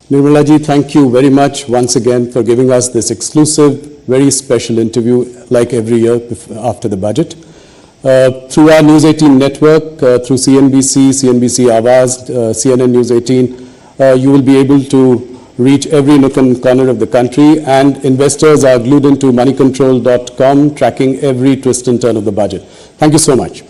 Nirmala ji, thank you very much once again for giving us this exclusive, very special interview like every year after the budget. Through our News18 network, through CNBC, CNBC Awaz, CNN News 18, you will be able to reach every nook and corner of the country, and investors are glued into moneycontrol.com, tracking every twist and turn of the budget. Thank you so much.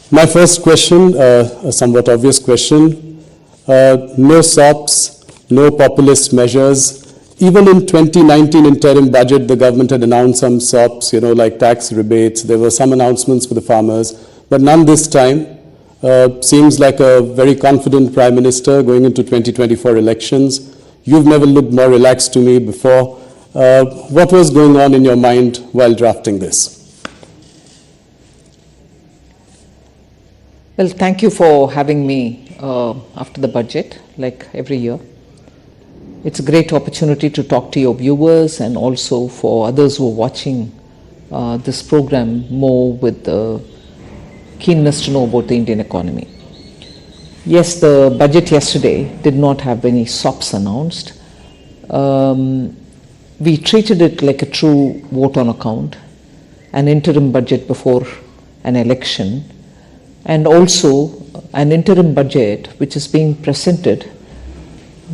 My first question, a somewhat obvious question, no SOPs, no populist measures. Even in 2019 interim budget, the government had announced some SOPs, like tax rebates. There were some announcements for the farmers, but none this time. Seems like a very confident Prime Minister going into 2024 elections. You've never looked more relaxed to me before. What was going on in your mind while drafting this? Well, thank you for having me after the budget, like every year. It's a great opportunity to talk to your viewers and also for others who are watching this program more with the keenness to know about the Indian economy. Yes, the budget yesterday did not have any SOPs announced. We treated it like a true vote on account, an interim budget before an election, and also an interim budget which is being presented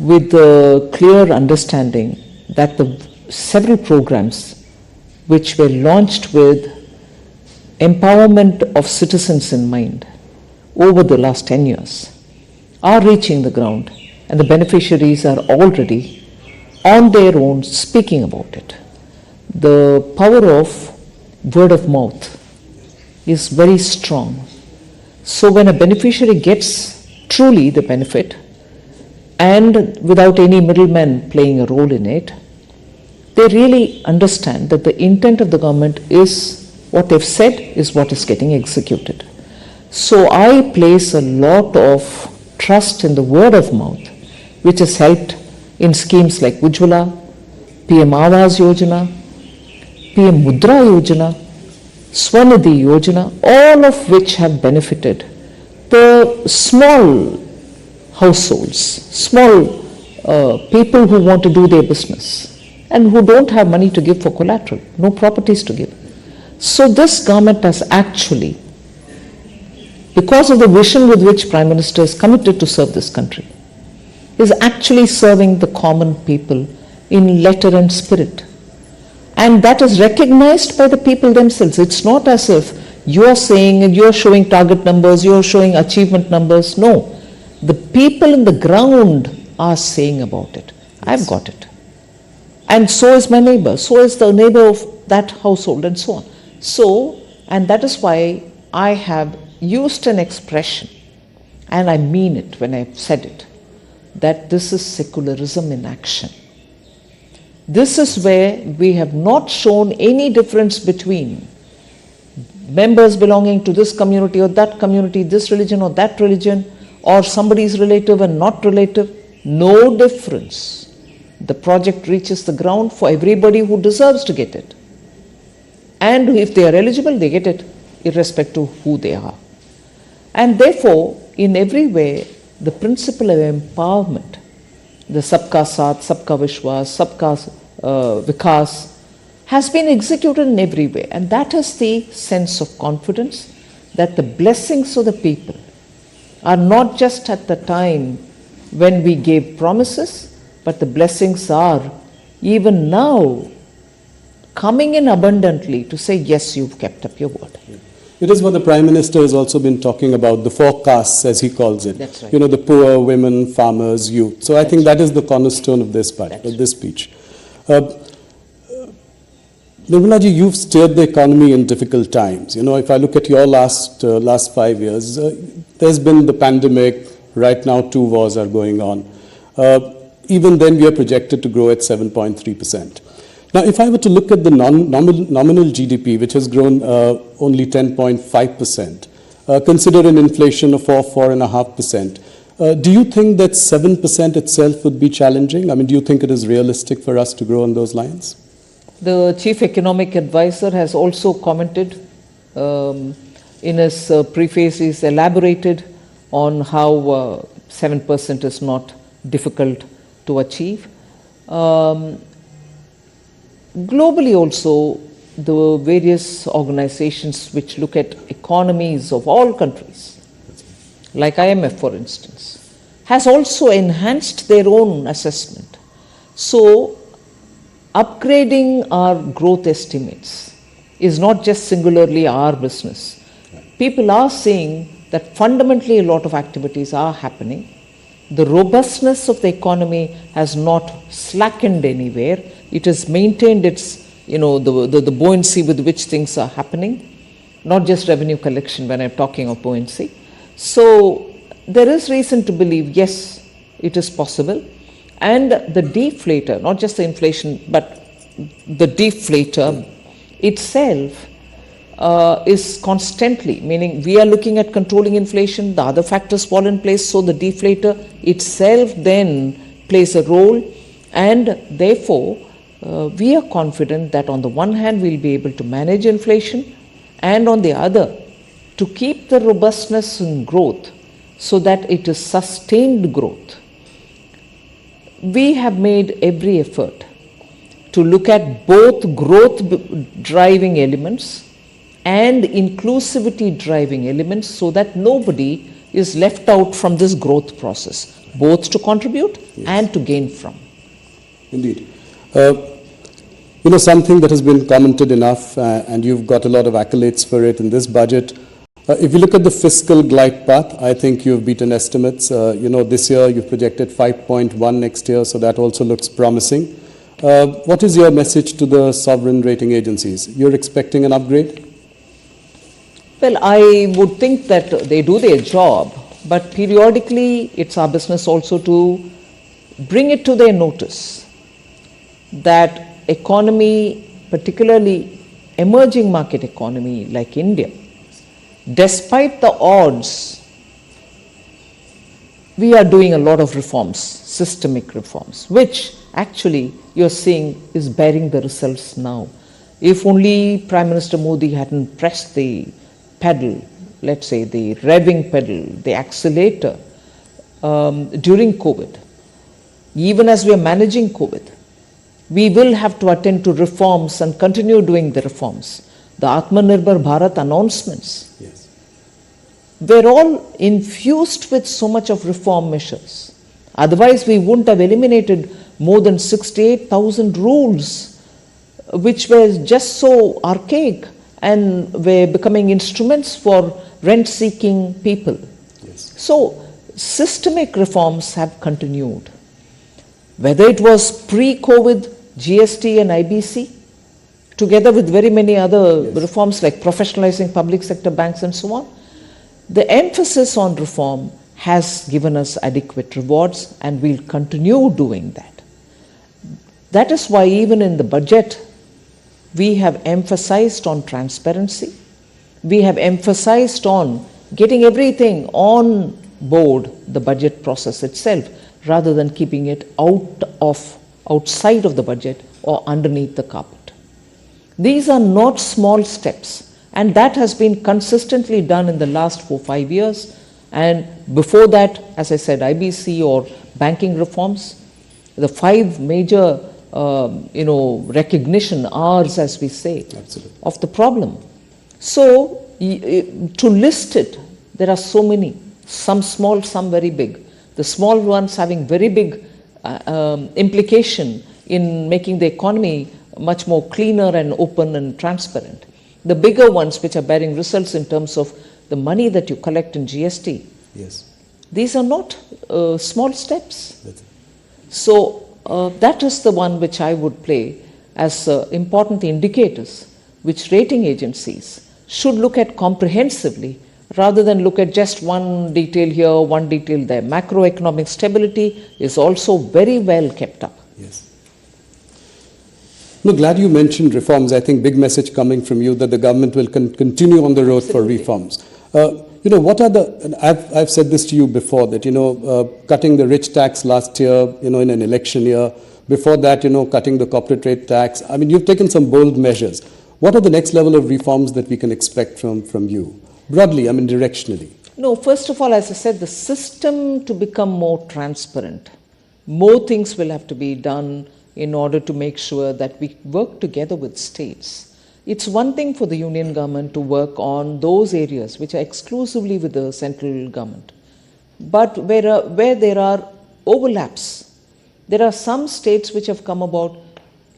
with the clear understanding that the several programs which were launched with empowerment of citizens in mind over the last 10 years are reaching the ground, and the beneficiaries are already on their own speaking about it. The power of word of mouth is very strong. So when a beneficiary gets truly the benefit and without any middlemen playing a role in it, they really understand that the intent of the government is what they've said is what is getting executed. So I place a lot of trust in the word of mouth, which has helped in schemes like Ujjwala, PM Awas Yojana, PM Mudra Yojana, Swanidhi Yojana, all of which have benefited the small households, small people who want to do their business and who don't have money to give for collateral, no properties to give. So this government has actually, because of the vision with which Prime Minister is committed to serve this country, is actually serving the common people in letter and spirit. And that is recognized by the people themselves. It's not as if you're saying and you're showing target numbers, you're showing achievement numbers. No, the people in the ground are saying about it. I've got it. And so is my neighbor, so is the neighbor of that household, and so on. So, and that is why I have used an expression, and I mean it when I've said it, that this is secularism in action. This is where we have not shown any difference between members belonging to this community or that community, this religion or that religion, or somebody's relative and not relative. No difference. The project reaches the ground for everybody who deserves to get it. And if they are eligible, they get it, irrespective of who they are. And therefore, in every way, the principle of empowerment, the Sabka Saath, Sabka Vishwas, Sabka Vikas, has been executed in every way. And that is the sense of confidence that the blessings of the people are not just at the time when we gave promises, but the blessings are even now coming in abundantly to say, yes, you've kept up your word. It is what the Prime Minister has also been talking about, the forecast, as he calls it. That's right. The poor, women, farmers, youth. So I think that is the cornerstone of this budget, of this speech. Nirmala ji, you've steered the economy in difficult times. If I look at your last 5 years, there's been the pandemic. Right now, 2 wars are going on. Even then, we are projected to grow at 7.3%. Now, if I were to look at the nominal GDP, which has grown only 10.5%, consider an inflation of 4.5%, do you think that 7% itself would be challenging? I mean, do you think it is realistic for us to grow on those lines? The Chief Economic Advisor has also commented in his preface. He's elaborated on how 7% is not difficult to achieve. Globally also, the various organizations which look at economies of all countries, like IMF for instance, has also enhanced their own assessment. So, upgrading our growth estimates is not just singularly our business. People are seeing that fundamentally a lot of activities are happening. The robustness of the economy has not slackened anywhere. It has maintained its, the buoyancy with which things are happening, not just revenue collection when I'm talking of buoyancy. So there is reason to believe, yes, it is possible. And the deflator, not just the inflation, but the deflator itself is constantly, meaning we are looking at controlling inflation, the other factors fall in place, so the deflator itself then plays a role, and therefore we are confident that on the one hand we'll be able to manage inflation, and on the other to keep the robustness in growth so that it is sustained growth. We have made every effort to look at both growth driving elements and inclusivity driving elements so that nobody is left out from this growth process, both to contribute and to gain from. Indeed. Something that has been commented enough, and you've got a lot of accolades for it in this budget. If you look at the fiscal glide path, I think you've beaten estimates. This year you've projected 5.1 next year, so that also looks promising. What is your message to the sovereign rating agencies? You're expecting an upgrade? Well, I would think that they do their job, but periodically it's our business also to bring it to their notice that economy, particularly emerging market economy like India, despite the odds, we are doing a lot of reforms, systemic reforms, which actually you're seeing is bearing the results now. If only Prime Minister Modi hadn't pressed the pedal, let's say the revving pedal, the accelerator during COVID, even as we are managing COVID, we will have to attend to reforms and continue doing the reforms. The Atmanirbhar Bharat announcements were all infused with so much of reform measures. Otherwise, we wouldn't have eliminated more than 68,000 rules, which were just so archaic and were becoming instruments for rent-seeking people. So, systemic reforms have continued. Whether it was pre-COVID, GST and IBC, together with very many other reforms like professionalizing public sector banks and so on, the emphasis on reform has given us adequate rewards, and we'll continue doing that. That is why even in the budget, we have emphasized on transparency. We have emphasized on getting everything on board the budget process itself, rather than keeping it outside of the budget or underneath the carpet. These are not small steps, and that has been consistently done in the last 4-5 years. And before that, as I said, IBC or banking reforms, the 5 major recognition R's, as we say, of the problem. So to list it, there are so many, some small, some very big. The small ones having very big implication in making the economy much more cleaner and open and transparent. The bigger ones which are bearing results in terms of the money that you collect in GST. These are not small steps. So that is the one which I would play as important indicators which rating agencies should look at comprehensively, rather than look at just one detail here, one detail there. Macroeconomic stability is also very well kept up. No, glad you mentioned reforms. I think big message coming from you that the government will continue on the road for reforms. What are the, I've said this to you before, that, cutting the rich tax last year, in an election year, before that, cutting the corporate rate tax. I mean, you've taken some bold measures. What are the next level of reforms that we can expect from you? Broadly, I mean, directionally. No, first of all, as I said, the system to become more transparent more things will have to be done in order to make sure that we work together with states. It's one thing for the union government to work on those areas which are exclusively with the central government. But where there are overlaps, there are some states which have come about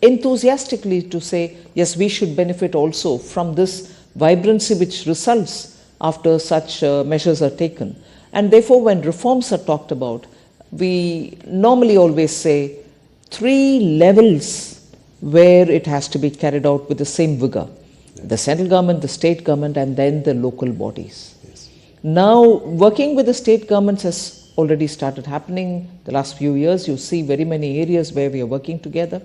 enthusiastically to say, yes, we should benefit also from this vibrancy which results after such measures are taken. And therefore, when reforms are talked about, we normally always say 3 levels where it has to be carried out with the same vigor. The central government, the state government, and then the local bodies. Yes. Now, working with the state governments has already started happening. The last few years, you see very many areas where we are working together.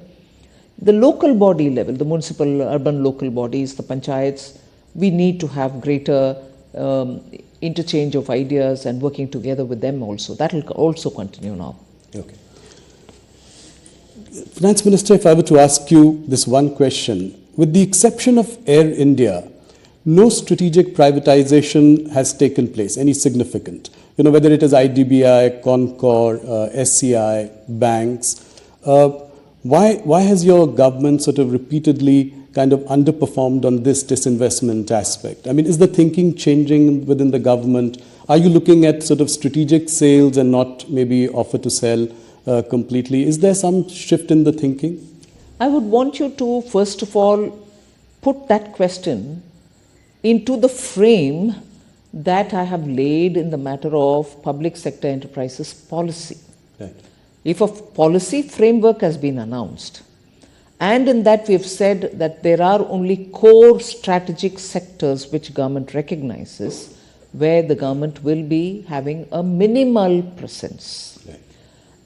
The local body level, the municipal, urban local bodies, the panchayats, we need to have greater interchange of ideas and working together with them also. That will also continue now. Okay. Finance Minister, if I were to ask you this one question, with the exception of Air India, no strategic privatization has taken place, any significant. You know, whether it is IDBI, Concor, SCI, banks. Why has your government sort of repeatedly kind of underperformed on this disinvestment aspect? I mean, is the thinking changing within the government? Are you looking at sort of strategic sales and not maybe offer to sell completely? Is there some shift in the thinking? I would want you to, first of all, put that question into the frame that I have laid in the matter of public sector enterprises policy. Right. If a policy framework has been announced, and in that we have said that there are only core strategic sectors which government recognizes, where the government will be having a minimal presence. Right.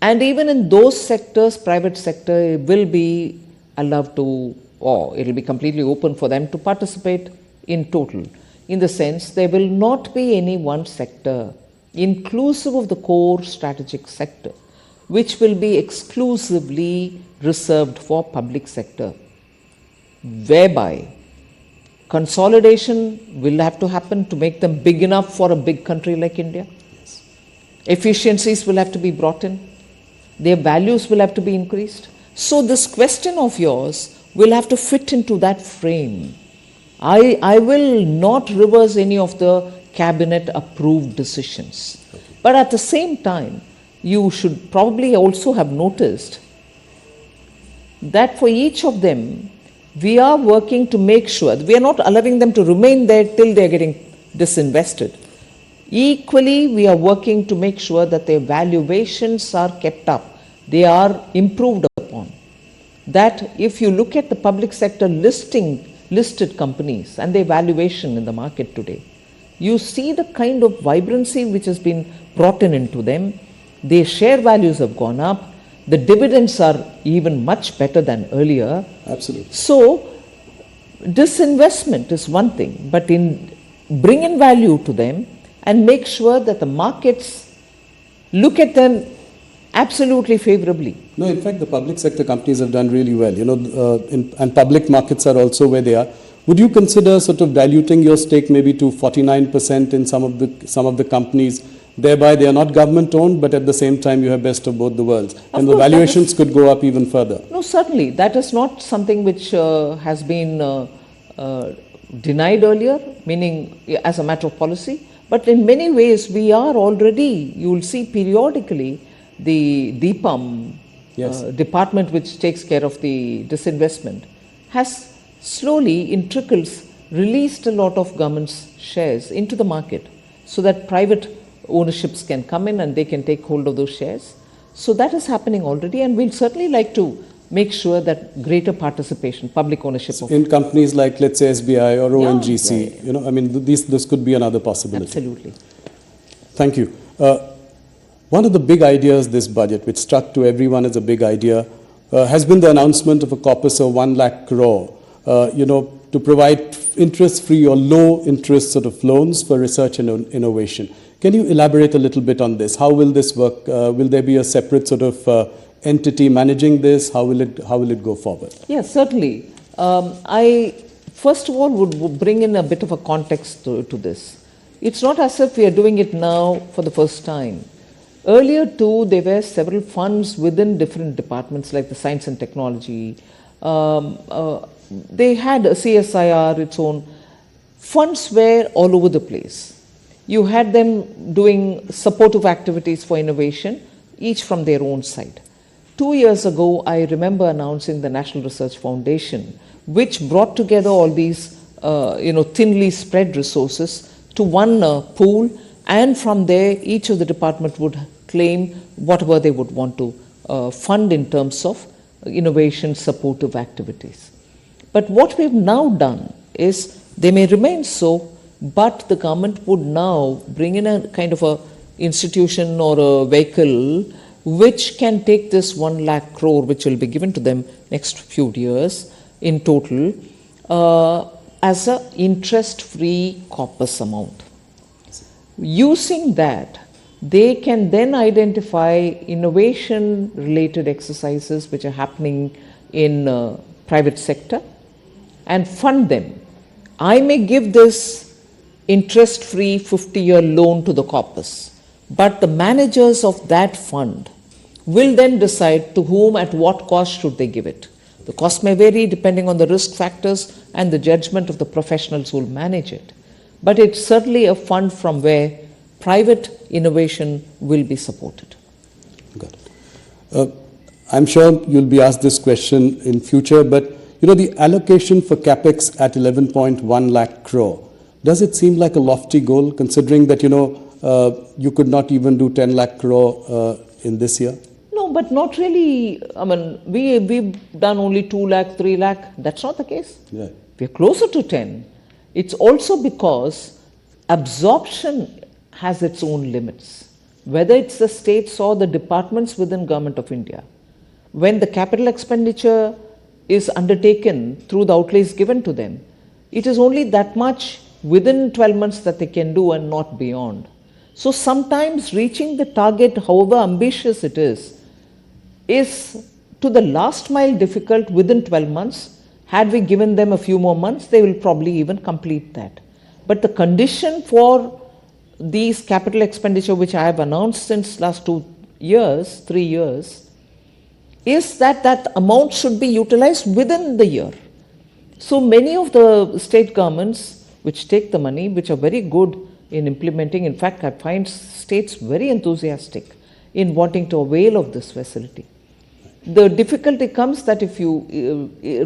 And even in those sectors, private sector will be allowed to, or it will be completely open for them to participate in total. In the sense, there will not be any one sector, inclusive of the core strategic sector, which will be exclusively reserved for public sector, whereby consolidation will have to happen to make them big enough for a big country like India. Yes. Efficiencies will have to be brought in. Their values will have to be increased. So this question of yours will have to fit into that frame. I will not reverse any of the cabinet approved decisions. Okay. But at the same time, you should probably also have noticed that for each of them, we are working to make sure that we are not allowing them to remain there till they are getting disinvested. Equally, we are working to make sure that their valuations are kept up, they are improved upon. That if you look at the public sector listed companies and their valuation in the market today, you see the kind of vibrancy which has been brought into them. Their share values have gone up. The dividends are even much better than earlier. Absolutely. So, disinvestment is one thing, but bring in value to them and make sure that the markets look at them absolutely favorably. No, in fact, the public sector companies have done really well, you know, and public markets are also where they are. Would you consider sort of diluting your stake maybe to 49% in some of the companies? Thereby, they are not government owned, but at the same time, you have best of both the worlds. And the valuations could go up even further. No, certainly. That is not something which has been denied earlier, meaning as a matter of policy. But in many ways, we are already, you will see periodically, the DPAM Yes. department which takes care of the disinvestment has slowly, in trickles, released a lot of government's shares into the market so that private ownerships can come in and they can take hold of those shares. So that is happening already, and we'll certainly like to make sure that greater participation, public ownership of in companies like, let's say, SBI or ONGC, yeah. you know, I mean, this could be another possibility. Absolutely. Thank you. One of the big ideas this budget, which struck to everyone as a big idea, has been the announcement of a corpus of 1 lakh crore, you know, to provide interest-free or low-interest sort of loans for research and innovation. Can you elaborate a little bit on this? How will this work? Will there be a separate sort of entity managing this? How will it go forward? Yes, certainly. I first of all would bring in a bit of a context to this. It's not as if we are doing it now for the first time. Earlier too, there were several funds within different departments like the science and technology. They had a CSIR, its own. Funds were all over the place. You had them doing supportive activities for innovation, each from their own side. 2 years ago, I remember announcing the National Research Foundation, which brought together all these thinly spread resources to one pool, and from there each of the department would claim whatever they would want to fund in terms of innovation supportive activities. But what we've now done is, they may remain so, but the government would now bring in a kind of a institution or a vehicle which can take this 1 lakh crore, which will be given to them next few years in total, as a interest-free corpus amount. Using that, they can then identify innovation-related exercises which are happening in private sector and fund them. I may give this interest-free 50-year loan to the corpus, but the managers of that fund will then decide to whom at what cost should they give it. The cost may vary depending on the risk factors and the judgment of the professionals who will manage it. But it's certainly a fund from where private innovation will be supported. Got it. I'm sure you'll be asked this question in future, but the allocation for capex at 11.1 lakh crore, does it seem like a lofty goal, considering that you could not even do 10 lakh crore in this year? No, but not really. I mean, we've done only 2 lakh, 3 lakh. That's not the case. Yeah. We're closer to 10. It's also because absorption has its own limits, whether it's the states or the departments within Government of India. When the capital expenditure is undertaken through the outlays given to them, it is only that much within 12 months that they can do and not beyond. So sometimes reaching the target, however ambitious it is to the last mile difficult within 12 months. Had we given them a few more months, they will probably even complete that. But the condition for these capital expenditure, which I have announced since last 3 years, is that amount should be utilized within the year. So many of the state governments which take the money, which are very good in implementing, in fact, I find states very enthusiastic in wanting to avail of this facility. The difficulty comes that if you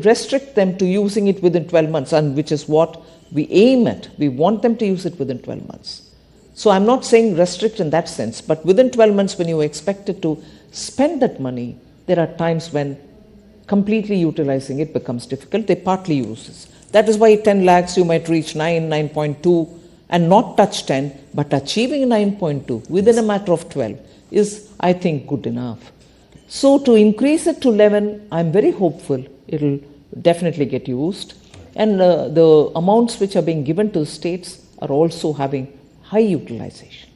restrict them to using it within 12 months, and which is what we aim at, we want them to use it within 12 months. So I'm not saying restrict in that sense, but within 12 months when you are expected to spend that money, there are times when completely utilizing it becomes difficult. They partly use this. That is why 10 lakhs you might reach 9.2 and not touch 10, but achieving 9.2 within a matter of 12 is, I think, good enough. So to increase it to 11, I'm very hopeful it will definitely get used. And the amounts which are being given to the states are also having high utilization.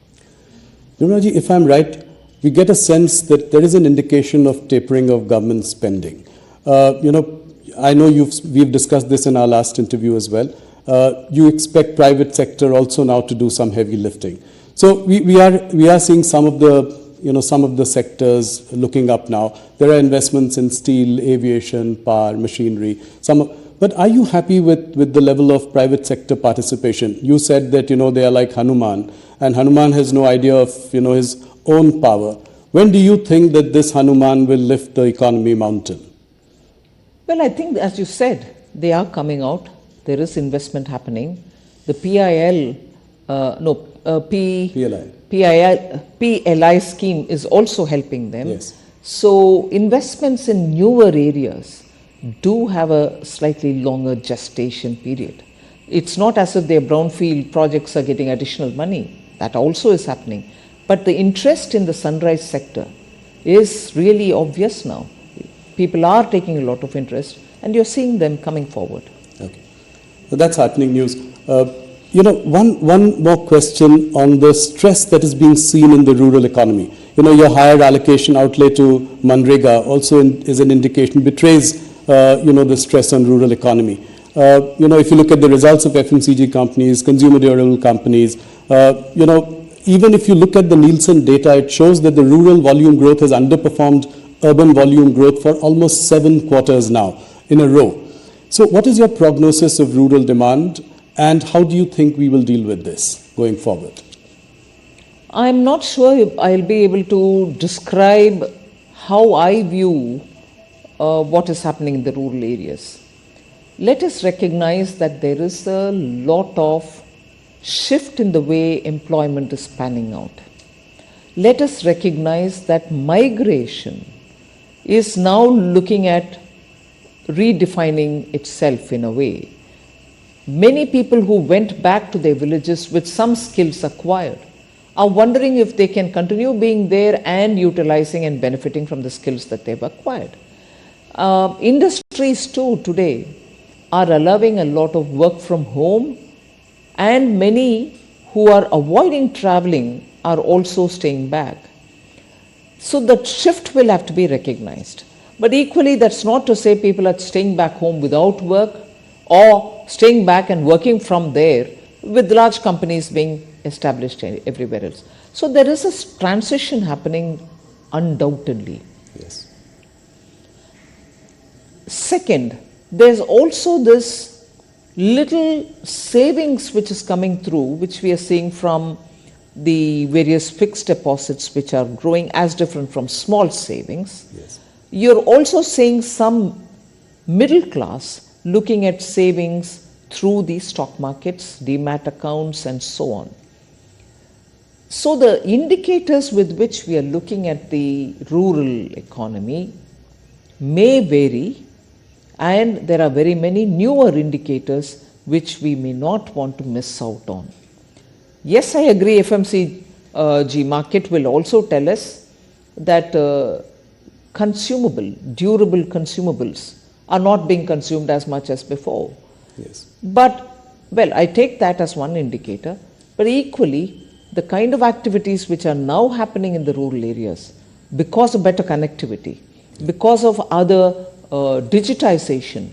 Nirmala ji, if I'm right, we get a sense that there is an indication of tapering of government spending. I know we've discussed this in our last interview as well. You expect private sector also now to do some heavy lifting. So we are seeing some of the sectors looking up now. There are investments in steel, aviation, power, machinery. But are you happy with the level of private sector participation? You said that they are like Hanuman, and Hanuman has no idea of his own power. When do you think that this Hanuman will lift the economy mountain? Well, I think, as you said, they are coming out. There is investment happening. The PLI scheme is also helping them. Yes. So investments in newer areas do have a slightly longer gestation period. It's not as if their brownfield projects are getting additional money. That also is happening. But the interest in the sunrise sector is really obvious now. People are taking a lot of interest, and you're seeing them coming forward. Okay. So that's heartening news. One more question on the stress that is being seen in the rural economy. Your higher allocation outlay to Manrega also is an indication, betrays, the stress on rural economy. If you look at the results of FMCG companies, consumer durable companies, even if you look at the Nielsen data, it shows that the rural volume growth has underperformed urban volume growth for almost 7 quarters now in a row. So what is your prognosis of rural demand, and how do you think we will deal with this going forward? I'm not sure if I'll be able to describe how I view what is happening in the rural areas. Let us recognize that there is a lot of shift in the way employment is panning out. Let us recognize that migration is now looking at redefining itself in a way. Many people who went back to their villages with some skills acquired are wondering if they can continue being there and utilizing and benefiting from the skills that they've acquired. Industries too today are allowing a lot of work from home, and many who are avoiding traveling are also staying back. So that shift will have to be recognized. But equally, that's not to say people are staying back home without work or staying back and working from there with large companies being established everywhere else. So there is a transition happening undoubtedly. Yes. Second, there's also this little savings which is coming through, which we are seeing from the various fixed deposits which are growing as different from small savings. Yes. You're also seeing some middle class looking at savings through the stock markets, demat accounts, and so on. So the indicators with which we are looking at the rural economy may vary, and there are very many newer indicators which we may not want to miss out on. Yes, I agree, FMCG market will also tell us that durable consumables are not being consumed as much as before. Yes. But, well, I take that as one indicator, but equally, the kind of activities which are now happening in the rural areas, because of better connectivity, because of other digitization,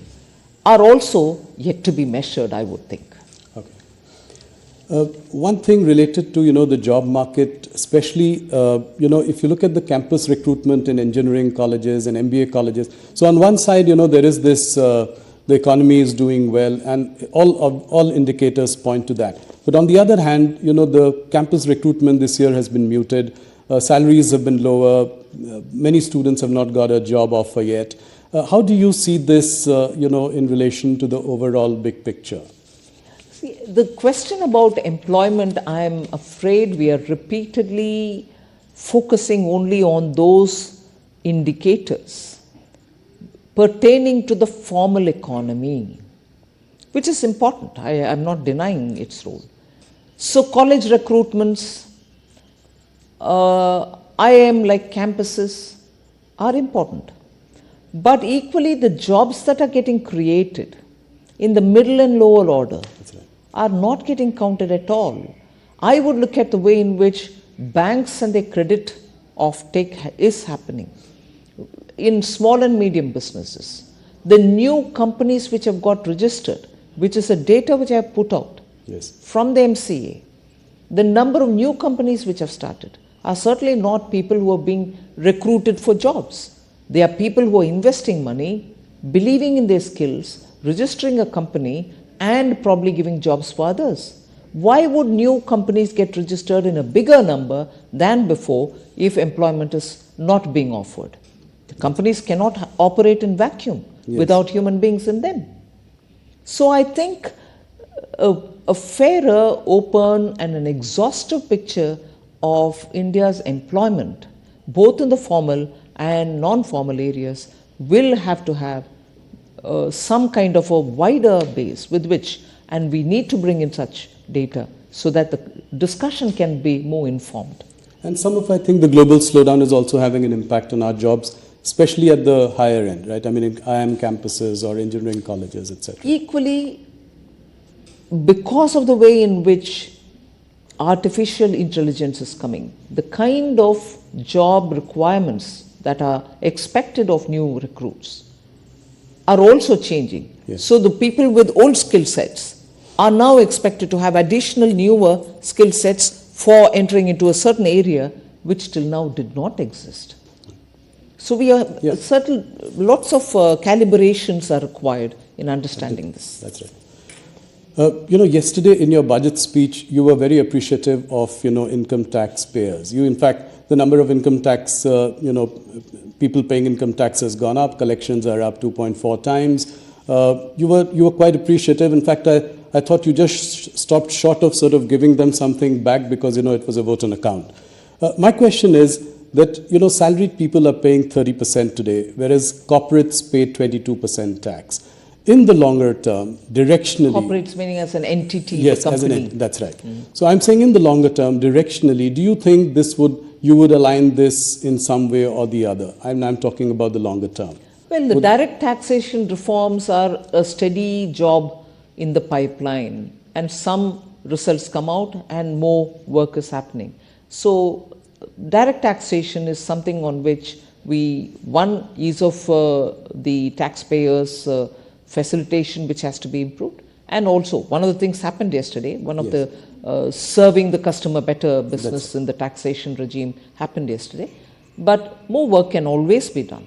are also yet to be measured, I would think. Okay. One thing related to, the job market, especially, if you look at the campus recruitment in engineering colleges and MBA colleges. So on one side, there is this, the economy is doing well, and all indicators point to that. But on the other hand, the campus recruitment this year has been muted. Salaries have been lower. Many students have not got a job offer yet. How do you see this, in relation to the overall big picture? See, the question about employment, I am afraid we are repeatedly focusing only on those indicators pertaining to the formal economy, which is important. I am not denying its role. So college recruitments, IIM like campuses are important. But equally, the jobs that are getting created in the middle and lower order are not getting counted at all. I would look at the way in which banks and their credit offtake is happening in small and medium businesses. The new companies which have got registered, which is a data which I have put out from the MCA, the number of new companies which have started are certainly not people who are being recruited for jobs. They are people who are investing money, believing in their skills, registering a company, and probably giving jobs for others. Why would new companies get registered in a bigger number than before if employment is not being offered? The companies cannot operate in vacuum without human beings in them. So I think a fairer, open, and an exhaustive picture of India's employment, both in the formal and non-formal areas, will have to have some kind of a wider base with which, and we need to bring in such data so that the discussion can be more informed. And I think the global slowdown is also having an impact on our jobs, especially at the higher end, right? I mean, in IIM campuses or engineering colleges, etc. Equally, because of the way in which artificial intelligence is coming, the kind of job requirements that are expected of new recruits are also changing. Yes. So the people with old skill sets are now expected to have additional newer skill sets for entering into a certain area which till now did not exist. So we are lots of calibrations are required in understanding this. That's right. Yesterday in your budget speech, you were very appreciative of, income tax payers. In fact, the number of income tax, people paying income tax has gone up. Collections are up 2.4 times. You were quite appreciative. In fact, I thought you just stopped short of sort of giving them something back because, it was a vote on account. My question is that, salaried people are paying 30% today, whereas corporates pay 22% tax. In the longer term, directionally... Corporates meaning as an entity, yes, a company. As an that's right. So I'm saying in the longer term, directionally, do you think you would align this in some way or the other? I'm talking about the longer term. Well, the direct taxation reforms are a steady job in the pipeline, and some results come out and more work is happening. So direct taxation is something on which one ease of the taxpayers' facilitation which has to be improved, and also one of the things happened yesterday, one of the serving the customer better business in the taxation regime happened yesterday, but more work can always be done.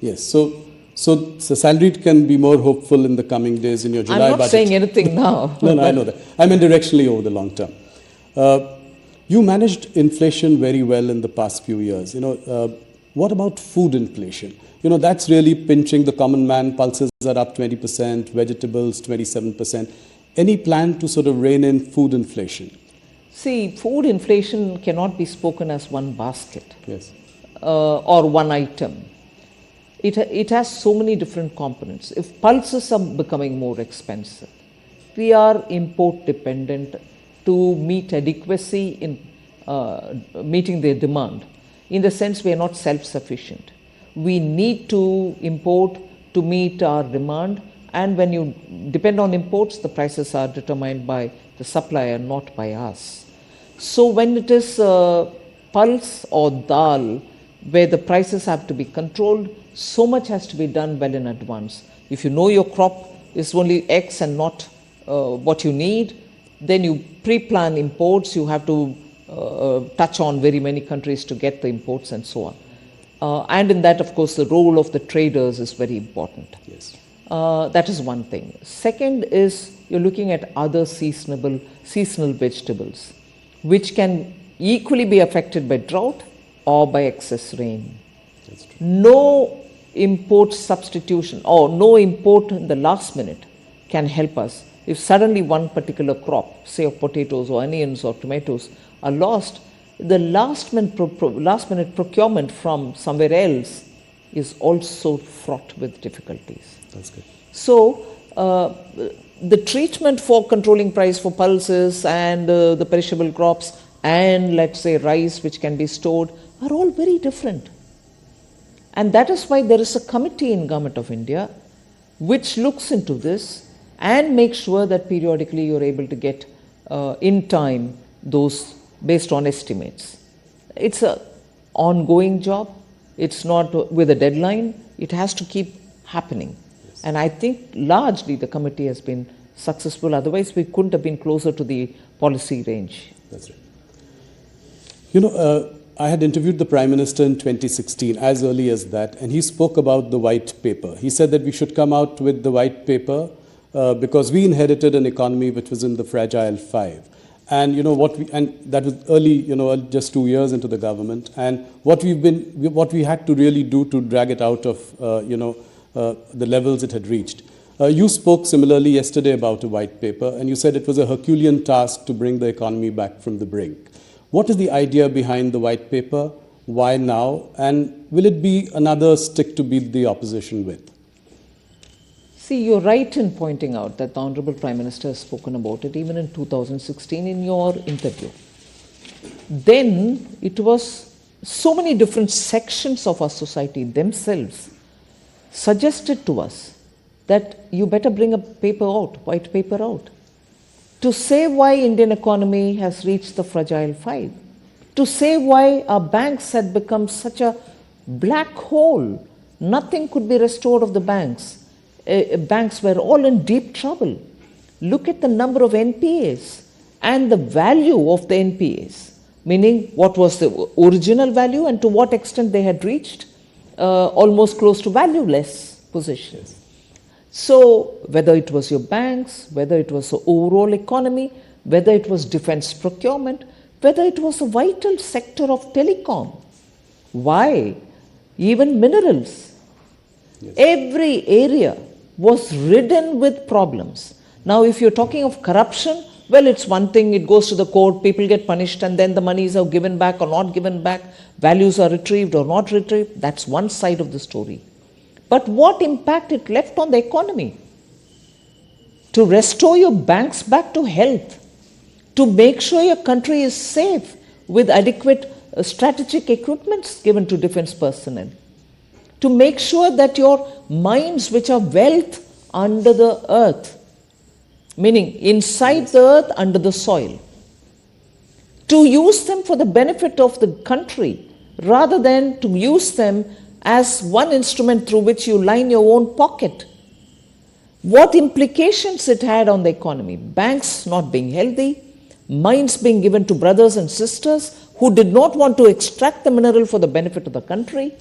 Yes, so salaried can be more hopeful in the coming days in your July budget. I'm not saying anything now. No, I know that. I mean directionally over the long term. You managed inflation very well in the past few years. What about food inflation? That's really pinching the common man. Pulses are up 20%, vegetables 27%. Any plan to sort of rein in food inflation? See, food inflation cannot be spoken as one basket. Yes. Or one item. It has so many different components. If pulses are becoming more expensive, we are import dependent to meet adequacy in meeting their demand. In the sense we are not self-sufficient. We need to import to meet our demand, and when you depend on imports, the prices are determined by the supplier, not by us. So when it is pulse or dal, where the prices have to be controlled, so much has to be done well in advance. If you know your crop is only X and not what you need, then you pre-plan imports. You have to touch on very many countries to get the imports and so on. And in that, of course, the role of the traders is very important. Yes. That is one thing. Second is you're looking at other seasonal vegetables, which can equally be affected by drought or by excess rain. That's true. No import substitution or no import in the last minute can help us. If suddenly one particular crop, say of potatoes or onions or tomatoes, are lost, the last minute procurement from somewhere else is also fraught with difficulties. That's good. So the treatment for controlling price for pulses and the perishable crops and let's say rice which can be stored are all very different. And that is why there is a committee in Government of India which looks into this and makes sure that periodically you're able to get in time those based on estimates. It's an ongoing job. It's not with a deadline. It has to keep happening. Yes. And I think largely the committee has been successful. Otherwise, we couldn't have been closer to the policy range. That's right. I had interviewed the Prime Minister in 2016, as early as that, and he spoke about the white paper. He said that we should come out with the white paper because we inherited an economy which was in the fragile five. And and that was early, just 2 years into the government. And what we had to really do to drag it out of, the levels it had reached. You spoke similarly yesterday about a white paper, and you said it was a Herculean task to bring the economy back from the brink. What is the idea behind the white paper? Why now? And will it be another stick to beat the opposition with? See, you're right in pointing out that the Honorable Prime Minister has spoken about it even in 2016 in your interview. Then it was so many different sections of our society themselves suggested to us that you better bring a paper out, white paper out, to say why Indian economy has reached the fragile five, to say why our banks had become such a black hole. Nothing could be restored of the banks. Banks were all in deep trouble. Look at the number of NPAs and the value of the NPAs, meaning what was the original value and to what extent they had reached almost close to valueless positions. So whether it was your banks, whether it was the overall economy, whether it was defense procurement, whether it was a vital sector of telecom, why even minerals, every area was ridden with problems. Now if you're talking of corruption, well, it's one thing, it goes to the court, people get punished, and then the monies are given back or not given back, values are retrieved or not retrieved. That's one side of the story. But what impact it left on the economy? To restore your banks back to health, to make sure your country is safe with adequate strategic equipments given to defense personnel, to make sure that your mines, which are wealth under the earth, meaning inside the earth, under the soil, to use them for the benefit of the country rather than to use them as one instrument through which you line your own pocket. What implications it had on the economy? Banks not being healthy, mines being given to brothers and sisters who did not want to extract the mineral for the benefit of the country.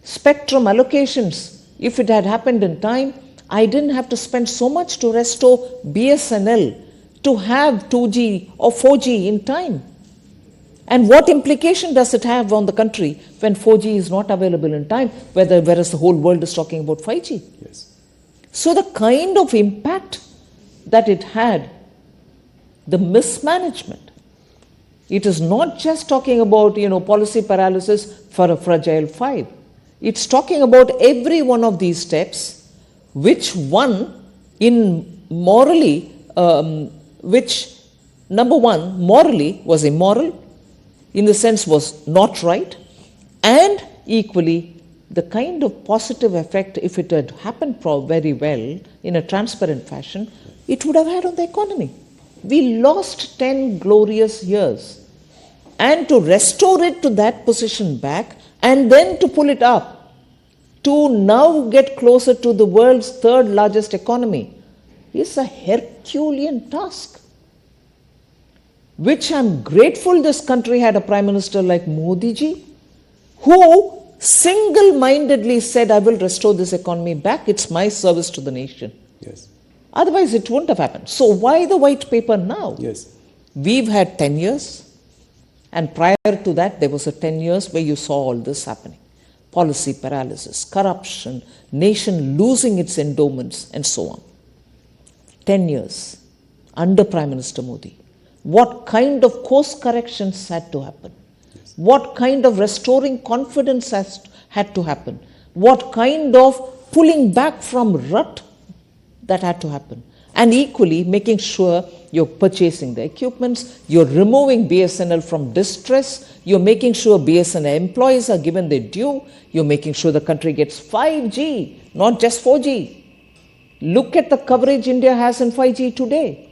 Spectrum allocations, if it had happened in time, I didn't have to spend so much to restore BSNL to have 2G or 4G in time. And what implication does it have on the country when 4G is not available in time, whereas the whole world is talking about 5G? Yes. So the kind of impact that it had, the mismanagement, it is not just talking about, policy paralysis for a fragile five. It's talking about every one of these steps, which one in morally, which number one, morally was immoral, in the sense was not right, and equally the kind of positive effect, if it had happened very well in a transparent fashion, it would have had on the economy. We lost 10 glorious years, and to restore it to that position back and then to pull it up to now get closer to the world's third largest economy is a Herculean task, which I'm grateful this country had a Prime Minister like Modi ji, who single-mindedly said, I will restore this economy back, it's my service to the nation. Yes. Otherwise it wouldn't have happened. So why the white paper now? Yes. We've had 10 years, and prior to that there was a 10 years where you saw all this happening. Policy paralysis, corruption, nation losing its endowments, and so on. 10 years under Prime Minister Modi. What kind of course corrections had to happen? Yes. What kind of restoring confidence had to happen? What kind of pulling back from rut that had to happen? And equally making sure you're purchasing the equipments, you're removing BSNL from distress, you're making sure BSNL employees are given their due, you're making sure the country gets 5G, not just 4G. Look at the coverage India has in 5G today.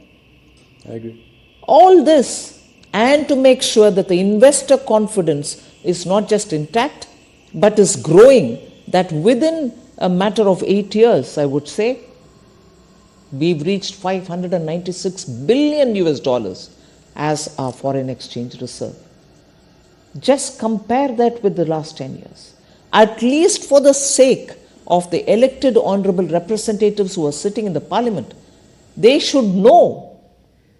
I agree. All this, and to make sure that the investor confidence is not just intact, but is growing, that within a matter of 8 years, I would say, we've reached $596 billion as our foreign exchange reserve. Just compare that with the last 10 years. At least for the sake of the elected honorable representatives who are sitting in the parliament, they should know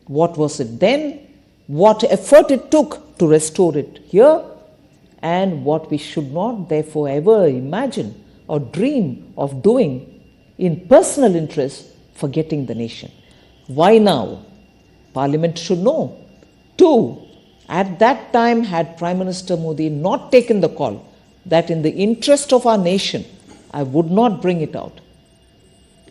what was it then, what effort it took to restore it here, and what we should not therefore ever imagine or dream of doing in personal interest, forgetting the nation. Why now? Parliament should know. 2, at that time, had Prime Minister Modi not taken the call that in the interest of our nation, I would not bring it out.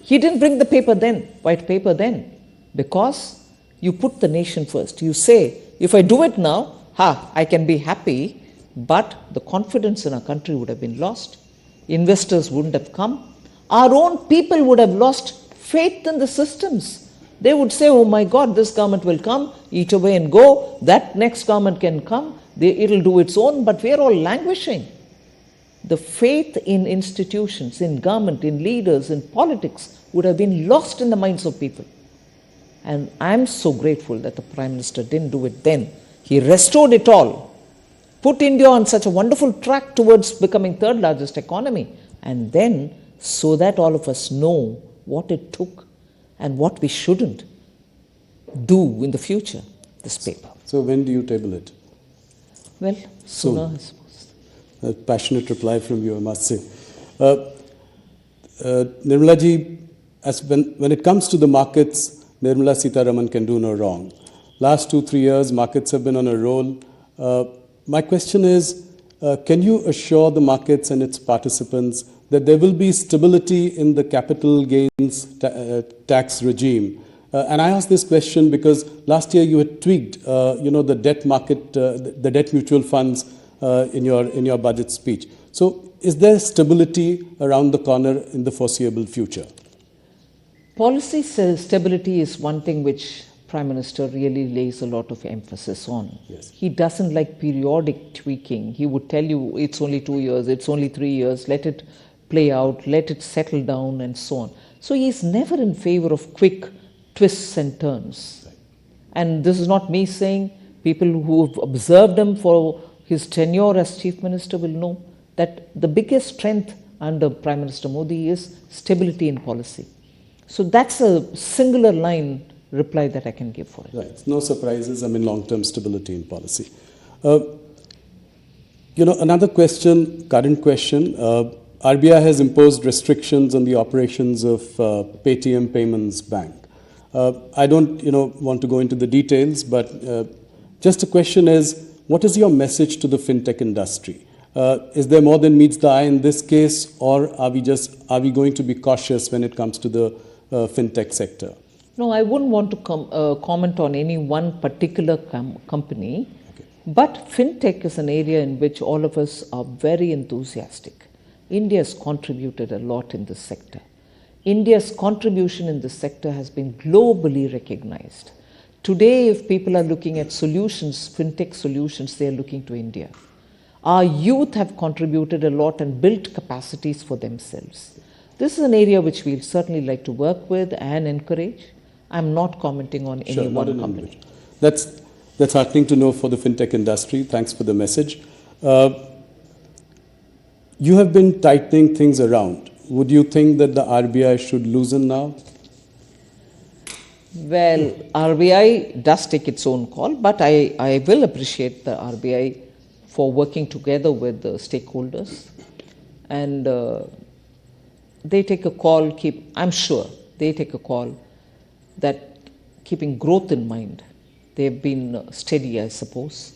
He didn't bring the paper then, white paper then, because you put the nation first. You say, if I do it now, I can be happy, but the confidence in our country would have been lost. Investors wouldn't have come. Our own people would have lost faith in the systems. They would say, oh my God, this government will come, eat away and go. That next government can come. It'll do its own, but we're all languishing. The faith in institutions, in government, in leaders, in politics would have been lost in the minds of people. And I'm so grateful that the Prime Minister didn't do it then. He restored it all, put India on such a wonderful track towards becoming third largest economy, and then so that all of us know what it took and what we shouldn't do in the future, this paper. So when do you table it? Well, sooner, I suppose. A passionate reply from you, I must say. Nirmala ji, when it comes to the markets, Nirmala Sitharaman can do no wrong. Last 2-3 years, markets have been on a roll. My question is, can you assure the markets and its participants that there will be stability in the capital gains tax regime? And I ask this question because last year you had tweaked, the debt market, the debt mutual funds in your budget speech. So, is there stability around the corner in the foreseeable future? Policy stability is one thing which Prime Minister really lays a lot of emphasis on. Yes. He doesn't like periodic tweaking. He would tell you it's only 2 years, it's only 3 years, let it play out, let it settle down and so on. So he's never in favor of quick twists and turns. Right. And this is not me saying, people who have observed him for his tenure as Chief Minister will know that the biggest strength under Prime Minister Modi is stability in policy. So that's a singular line reply that I can give for it. Right. No surprises. I mean, long-term stability in policy. Another question, current question. RBI has imposed restrictions on the operations of Paytm Payments Bank. I don't, want to go into the details, but just a question is, what is your message to the fintech industry? Is there more than meets the eye in this case, or are we going to be cautious when it comes to the fintech sector? No, I wouldn't want to comment on any one particular company, Okay. but fintech is an area in which all of us are very enthusiastic. India has contributed a lot in this sector. India's contribution in this sector has been globally recognized. Today, if people are looking at solutions, fintech solutions, they are looking to India. Our youth have contributed a lot and built capacities for themselves. This is an area which we'll certainly like to work with and encourage. I'm not commenting on any one company. That's heartening to know for the fintech industry. Thanks for the message. You have been tightening things around. Would you think that the RBI should loosen now? Well, RBI does take its own call, but I will appreciate the RBI for working together with the stakeholders. And they take a call, I'm sure they take a call that keeping growth in mind. They've been steady, I suppose.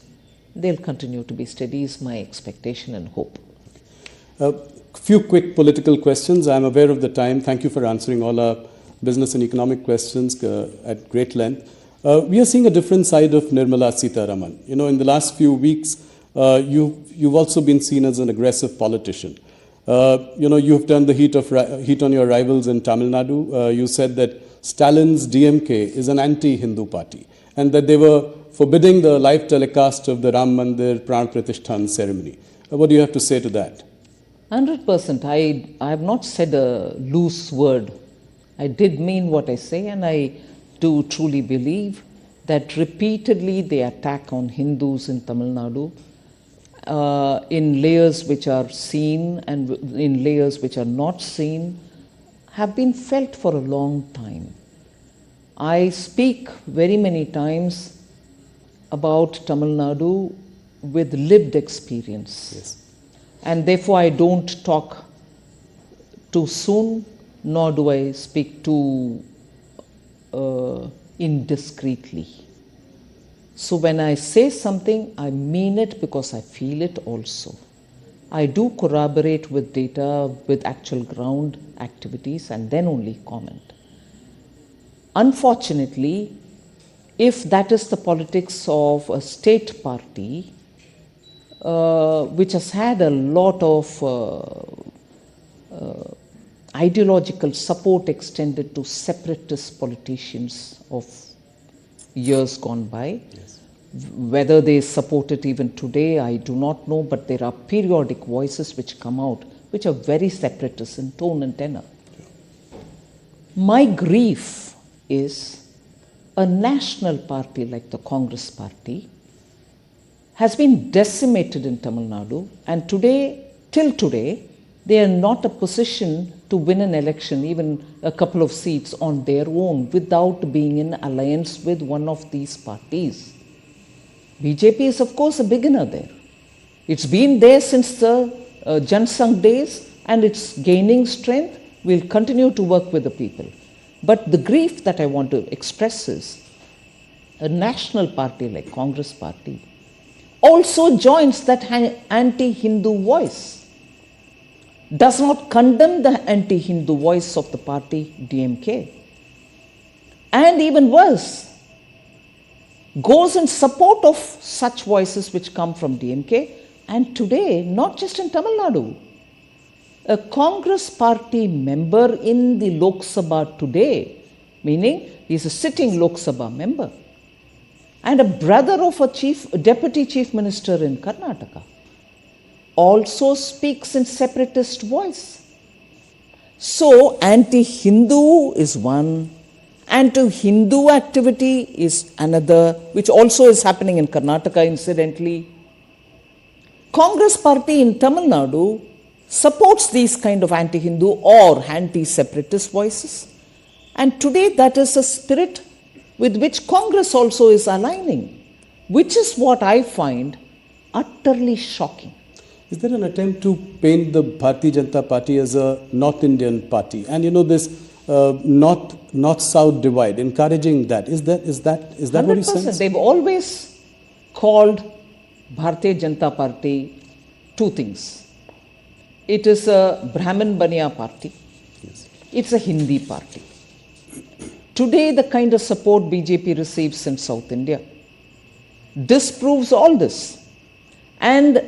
They'll continue to be steady is my expectation and hope. A few quick political questions. I'm aware of the time. Thank you for answering all our business and economic questions at great length. We are seeing a different side of Nirmala Sitharaman. In the last few weeks, you've also been seen as an aggressive politician. You've turned the heat on your rivals in Tamil Nadu. You said that Stalin's DMK is an anti-Hindu party and that they were forbidding the live telecast of the Ram Mandir Pran Pratishthan ceremony. What do you have to say to that? 100%. I have not said a loose word. I did mean what I say, and I do truly believe that repeatedly the attack on Hindus in Tamil Nadu in layers which are seen and in layers which are not seen have been felt for a long time. I speak very many times about Tamil Nadu with lived experience. Yes. And therefore I don't talk too soon, nor do I speak too indiscreetly. So when I say something, I mean it because I feel it also. I do corroborate with data, with actual ground activities, and then only comment. Unfortunately, if that is the politics of a state party, which has had a lot of ideological support extended to separatist politicians of years gone by. Yes. Whether they support it even today, I do not know, but there are periodic voices which come out which are very separatist in tone and tenor. My grief is a national party like the Congress party has been decimated in Tamil Nadu, and today, till today, they are not a position to win an election, even a couple of seats on their own, without being in alliance with one of these parties. BJP is, of course, a beginner there. It's been there since the Jansangh days, and it's gaining strength. We'll continue to work with the people. But the grief that I want to express is a national party like Congress party also joins that anti-Hindu voice, does not condemn the anti-Hindu voice of the party DMK, and even worse, goes in support of such voices which come from DMK. And today, not just in Tamil Nadu, a Congress party member in the Lok Sabha today, meaning he's a sitting Lok Sabha member, and a brother of a deputy chief minister in Karnataka, also speaks in separatist voice. So anti-Hindu is one, anti-Hindu activity is another, which also is happening in Karnataka incidentally. Congress party in Tamil Nadu supports these kind of anti-Hindu or anti-separatist voices, and today that is a spirit with which Congress also is aligning, which is what I find utterly shocking. Is there an attempt to paint the Bharatiya Janata Party as a North Indian party? And this North-South divide, encouraging that. Is that what you 100%. sense? They've always called Bharatiya Janata Party two things. It is a Brahmin Baniya party. Yes. It's a Hindi party. Today, the kind of support BJP receives in South India disproves all this. And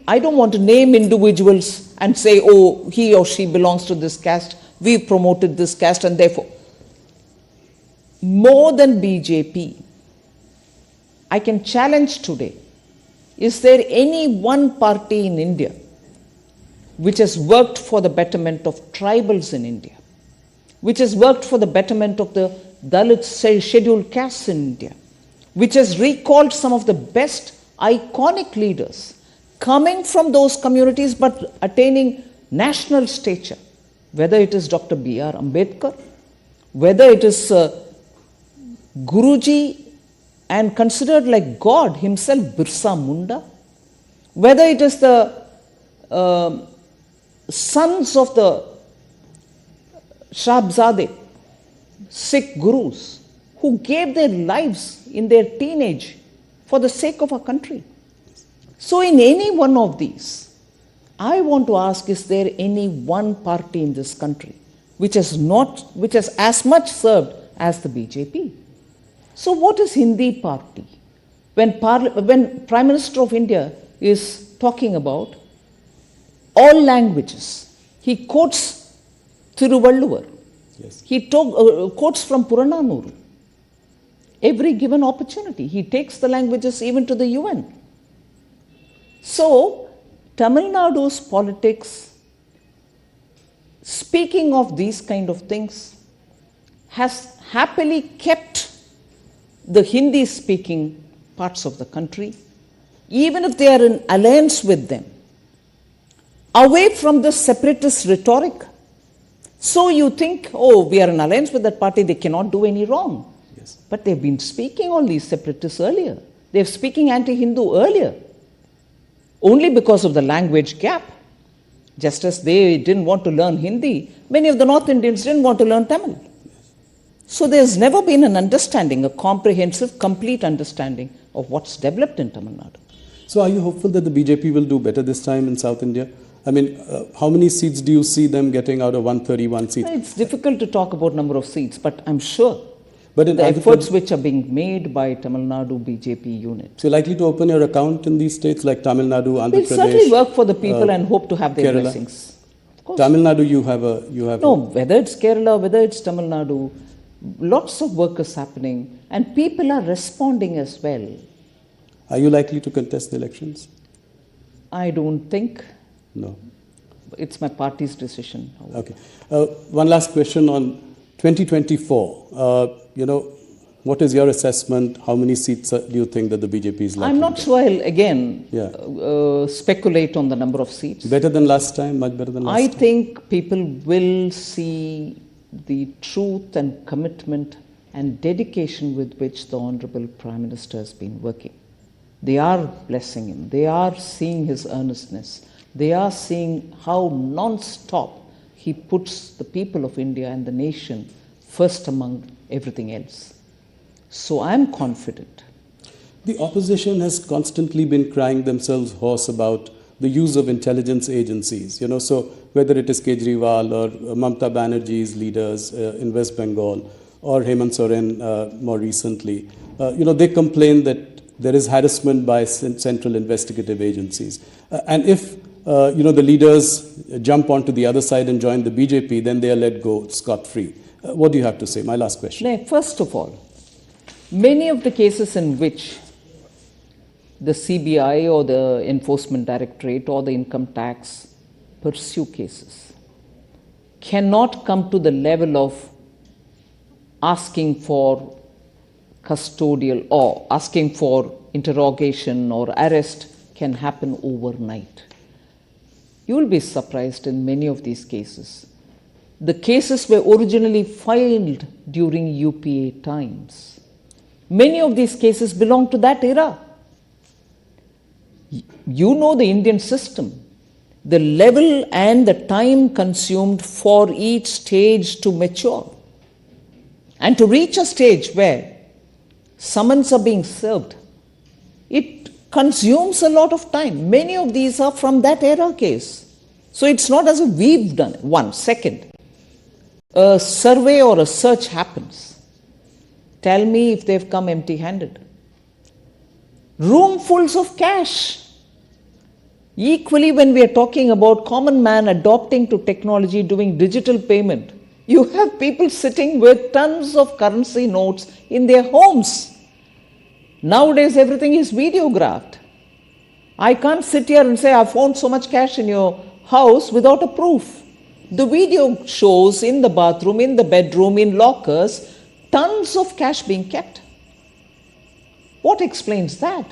I don't want to name individuals and say, oh, he or she belongs to this caste, we promoted this caste, and therefore, more than BJP, I can challenge today, is there any one party in India which has worked for the betterment of tribals in India, which has worked for the betterment of the Dalit scheduled castes in India, which has recalled some of the best iconic leaders coming from those communities but attaining national stature, whether it is Dr. B.R. Ambedkar, whether it is Guruji and considered like God himself, Birsa Munda, whether it is the sons of the Shabzade, Sikh gurus, who gave their lives in their teenage for the sake of our country. So in any one of these, I want to ask, is there any one party in this country which has as much served as the BJP? So what is Hindi party? When Prime Minister of India is talking about all languages, he quotes Thiruvalluvar. Yes. He quotes from Purananuru. Every given opportunity, he takes the languages even to the UN. So, Tamil Nadu's politics, speaking of these kind of things, has happily kept the Hindi-speaking parts of the country, even if they are in alliance with them, away from the separatist rhetoric. So you think, oh, we are in alliance with that party, they cannot do any wrong. Yes. But they've been speaking all these separatists earlier. They're speaking anti-Hindu earlier. Only because of the language gap. Just as they didn't want to learn Hindi, many of the North Indians didn't want to learn Tamil. So there's never been an understanding, a comprehensive, complete understanding of what's developed in Tamil Nadu. So are you hopeful that the BJP will do better this time in South India? I mean, how many seats do you see them getting out of 131 seats? It's difficult to talk about number of seats, but I'm sure But in the efforts which are being made by Tamil Nadu BJP unit. So you're likely to open your account in these states like Tamil Nadu, Andhra We'll Pradesh? certainly work for the people and hope to have their Kerala? blessings. Of course. Tamil Nadu, you have No, whether it's Kerala, whether it's Tamil Nadu, lots of work is happening and people are responding as well. Are you likely to contest the elections? I don't think. No. It's my party's decision. Okay. One last question on 2024, what is your assessment? How many seats do you think that the BJP is likely I'm not to get? sure I'll again Yeah. speculate on the number of seats. Better than last time? Much better than last I time? think people will see the truth and commitment and dedication with which the Honorable Prime Minister has been working. They are blessing him. They are seeing his earnestness. They are seeing how non-stop he puts the people of India and the nation first among everything else. So I'm confident. The opposition has constantly been crying themselves hoarse about the use of intelligence agencies, so whether it is Kejriwal or Mamata Banerjee's leaders in West Bengal or Hemant Soren more recently, they complain that there is harassment by central investigative agencies. And if, the leaders jump onto the other side and join the BJP, then they are let go scot-free. What do you have to say? My last question. Now, first of all, many of the cases in which the CBI or the Enforcement Directorate or the Income Tax pursue cases cannot come to the level of asking for custodial or asking for interrogation or arrest can happen overnight. You will be surprised in many of these cases. The cases were originally filed during UPA times. Many of these cases belong to that era. You know the Indian system, the level and the time consumed for each stage to mature and to reach a stage where summons are being served. It consumes a lot of time. Many of these are from that era case. So it's not as if we've done it. One. Second, a survey or a search happens. Tell me if they've come empty-handed. Roomfuls of cash. Equally, when we are talking about common man adopting to technology, doing digital payment, you have people sitting with tons of currency notes in their homes. Nowadays, everything is videographed. I can't sit here and say, I found so much cash in your house without a proof. The video shows in the bathroom, in the bedroom, in lockers, tons of cash being kept. What explains that?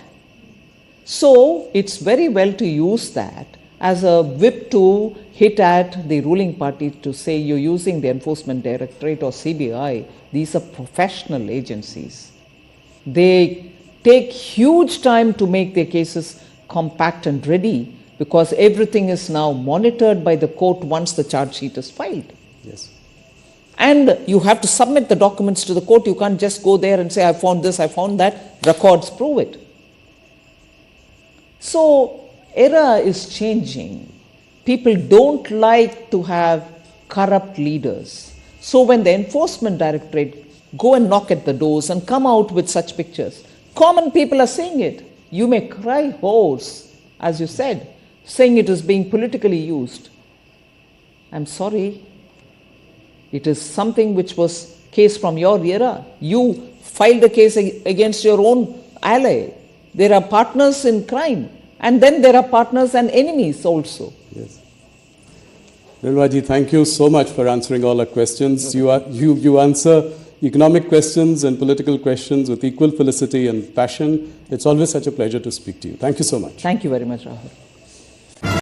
So it's very well to use that as a whip to hit at the ruling party to say you're using the Enforcement Directorate or CBI. These are professional agencies. They take huge time to make their cases compact and ready because everything is now monitored by the court once the charge sheet is filed. Yes. And you have to submit the documents to the court. You can't just go there and say, I found this, I found that. Records prove it. So, era is changing. People don't like to have corrupt leaders. So when the Enforcement Directorate go and knock at the doors and come out with such pictures, common people are seeing it. You may cry hoarse, as you said, saying it is being politically used. I'm sorry. It is something which was case from your era. You filed a case against your own ally. There are partners in crime. And then there are partners and enemies also. Yes. Nirmalaji, thank you so much for answering all our questions. You answer economic questions and political questions with equal felicity and passion. It's always such a pleasure to speak to you. Thank you so much. Thank you very much, Rahul.